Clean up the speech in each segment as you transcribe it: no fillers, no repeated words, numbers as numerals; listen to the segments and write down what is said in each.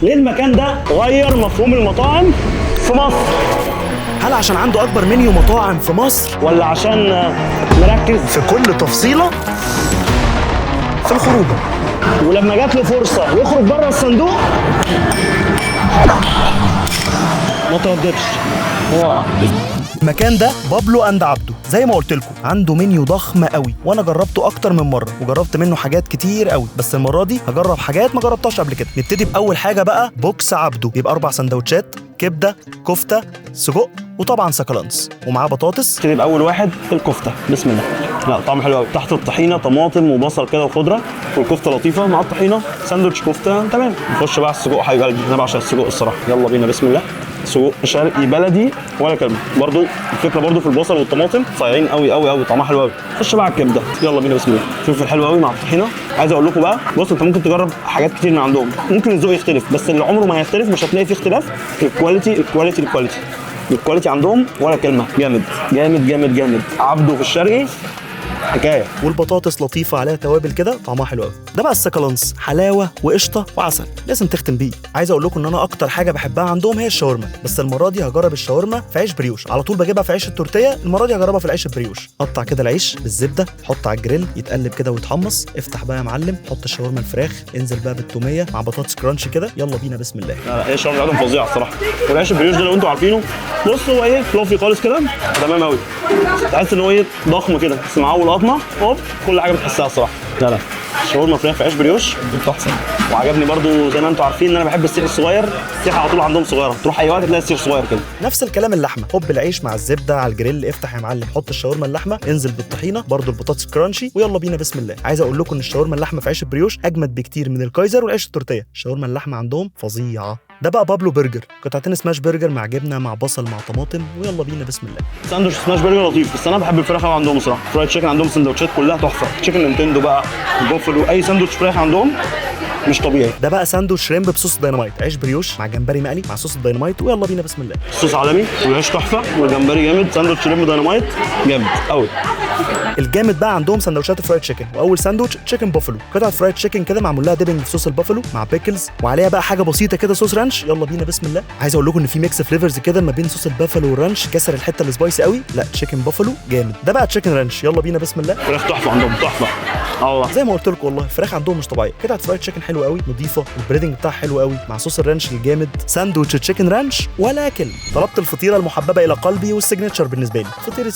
ليه المكان ده غير مفهوم المطاعم في مصر؟ هل عشان عنده اكبر منيو مطاعم في مصر، ولا عشان مركز في كل تفصيله في الخروجه، ولما جات له فرصه يخرج بره الصندوق ما ترددش؟ المكان ده بابلو اند عبده، زي ما قلت لكم عنده منيو ضخم قوي، وانا جربته اكتر من مره وجربت منه حاجات كتير قوي، بس المره دي هجرب حاجات ما جربتهاش قبل كده. نبتدي باول حاجه بقى، بوكس عبده، بيبقى 4 سندوتشات كبده، كفته، سجق، وطبعا سكالانس، ومعاه بطاطس. نبتدي باول واحد الكفته، بسم الله. لا طعمه حلو قوي، تحت الطحينه طماطم وبصل كده وخضره، والكفته لطيفه مع الطحينه، ساندوتش كفته تمام. نخش بقى على السجق حبيب قلبي، انا بعشق السجق الصراحه. يلا بينا بسم الله. سجق شرقي بلدي ولا كلمه، برضو الفكره برضو في البصل والطماطم صايعين قوي قوي قوي، طعمها حلو قوي. خش بقى على الكبده، يلا بينا بسم الله. فلفل حلو قوي مع الطحينه. عايز اقول لكم بقى، بص انت ممكن تجرب حاجات كتير من عندهم، ممكن الذوق يختلف، بس اللي عمره ما هيختلف مش هتلاقي فيه اختلاف، الكواليتي عندهم ولا كلمه. جامد جامد جامد جامد. عبده في الشرقي حكايه. والبطاطس لطيفه عليها توابل كده، طعمها حلو قوي. ده بقى السكالانس، حلاوه وقشطه وعسل، لازم تختم بيه. عايز اقول لكم ان انا اكتر حاجه بحبها عندهم هي الشاورما، بس المره دي هجرب الشاورما في عيش بريوش، على طول بجيبها في عيش التورتيه، المره دي هجربها في العيش البريوش. قطع كده العيش بالزبده، حط على الجريل يتقلب كده ويتحمص، افتح بقى يا معلم، حط الشاورما الفراخ، انزل بقى بالتوميه مع بطاطس كرانشي كده، يلا بينا بسم الله. لا الشاورما بتاعتهم فظيعه الصراحه. والعيش البريوش ده لو انتوا عارفينه، بص هو ايه، فلوفي خالص كده، تمام قوي. تحس ان هو ايه، ضخم كده، بس معاه اول قطمه هوب كل حاجه بتحسها الصراحه. لا شاورما فراخ في عيش بريوش تحفه. وعجبني برضو زي ما انتوا عارفين ان انا بحب السيخ الصغير، السيخ على طول عندهم صغيره، تروح اي وقت تلاقي السيخ صغير كده. نفس الكلام اللحمه، حب العيش مع الزبده على الجريل، افتح يا معلم، حط الشاورما اللحمه، انزل بالطحينه، برضو البطاطس كرانشي، ويلا بينا بسم الله. عايز اقول لكم ان الشاورما اللحمه في عيش البريوش اجمد بكتير من الكايزر والعيش التورتيه، الشاورما اللحمه عندهم فظيعه. ده بقى بابلو برجر، قطعتين سماش برجر مع جبنه مع بصل مع طماطم، ويلا بينا بسم الله. ساندوتش سماش برجر لطيف، بس انا بحب الفراخ قوي عندهم صراحه. فرايد تشيكن عندهم سندوتشات كلها تحفه، تشيكن نينتندو بقى، بوفلو، اي ساندوتش فراخ عندهم مش طبيعي. ده بقى ساندوتش شريمب بصوص دايناميت، عيش بريوش مع جمبري مقلي مع صوص الدايناميت، ويلا بينا بسم الله. الصوص عالمي والعيش تحفه والجمبري جامد، ساندوتش شريمب دايناميت جامد قوي. الجامد بقى عندهم سندوتشات فرايد تشيكن، واول ساندوتش تشيكن بافلو، قطعه فرايد تشيكن كده معمول لها ديبنج في صوص البافلو مع بيكلز، وعليها بقى حاجه بسيطه كده صوص رانش، يلا بينا بسم الله. عايز اقول لكم ان في ميكس فليفرز كده ما بين صوص البافلو والرانش، كسر الحته السبايسي قوي، لا تشيكن بافلو جامد. ده بقى تشيكن رانش، يلا بينا بسم الله. فراخ تحفه عندهم تحفه. والله زي ما قلت لكم والله الفراخ عندهم مش طبيعيه، قطعه فرايد تشيكن حلوه قوي نظيفه، البريدنج بتاعها حلو قوي مع صوص الرانش الجامد، ساندوتش تشيكن رانش ولا كلمه. طلبت الفطيره المحببه الى قلبي والسيجنتشر بالنسبه لي، فطيره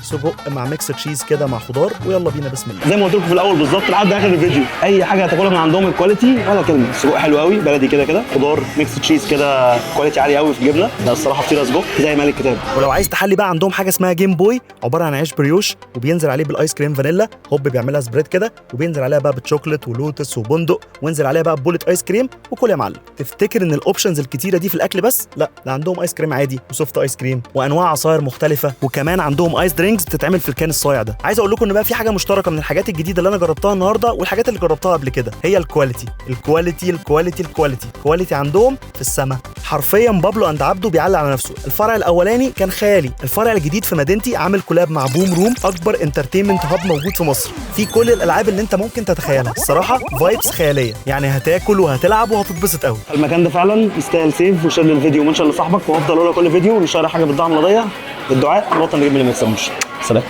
سجق مع ميكس تشيز كده مع خضار، ويلا بينا بسم الله. زي ما قلت لكم في الاول بالظبط لحد اخر الفيديو، اي حاجه هتاكلها من عندهم الكواليتي ولا كلمه. سجق حلو قوي بلدي كده كده، خضار ميكس تشيز كده، كواليتي عالي قوي في الجبنه، ده الصراحه فطيره سجق زي ما قال الكتاب. ولو عايز تحلي بقى عندهم حاجه اسمها جيم بوي، عباره عن عيش بريوش وبينزل عليه بالايس كريم فانيلا، هوب بيعملها سبريد كده وبينزل عليها بقى بتشوكلت ولوتس وبندق، وانزل عليها بقى بولة ايس كريم وكل يا معلم. تفتكر ان الاوبشنز الكتيره دي في الاكل بس؟ لا، ده عندهم ايس كريم عادي وسوفت ايس كريم وانواع عصاير مختلفه، وكمان عندهم ايس درينكس بتتعمل في الكان الصايع ده. عايز اقول لكم ان بقى في حاجه مشتركه من الحاجات الجديده اللي انا جربتها النهارده والحاجات اللي جربتها قبل كده، هي الكواليتي عندهم في السما حرفيا. بابلو اند عبده بيعلق على نفسه، الفرع الاولاني كان خيالي، الفرع الجديد في مدينتي عامل كولاب مع بوم روم، اكبر انترتينمنت هاب موجود في مصر، في كل الالعاب اللي انت ممكن تتخيلها، الصراحه فايبس خياليه، يعني هتاكل وهتلعب وهتتبسط قوي. المكان ده فعلا يستاهل سيف وشير للفيديو ومنشن لصاحبك، وافضل اقول كل فيديو ونشارك حاجه بالدعم القضيه بالدعاء، نبطل نجيب اللي ما يكسبوش. سلام.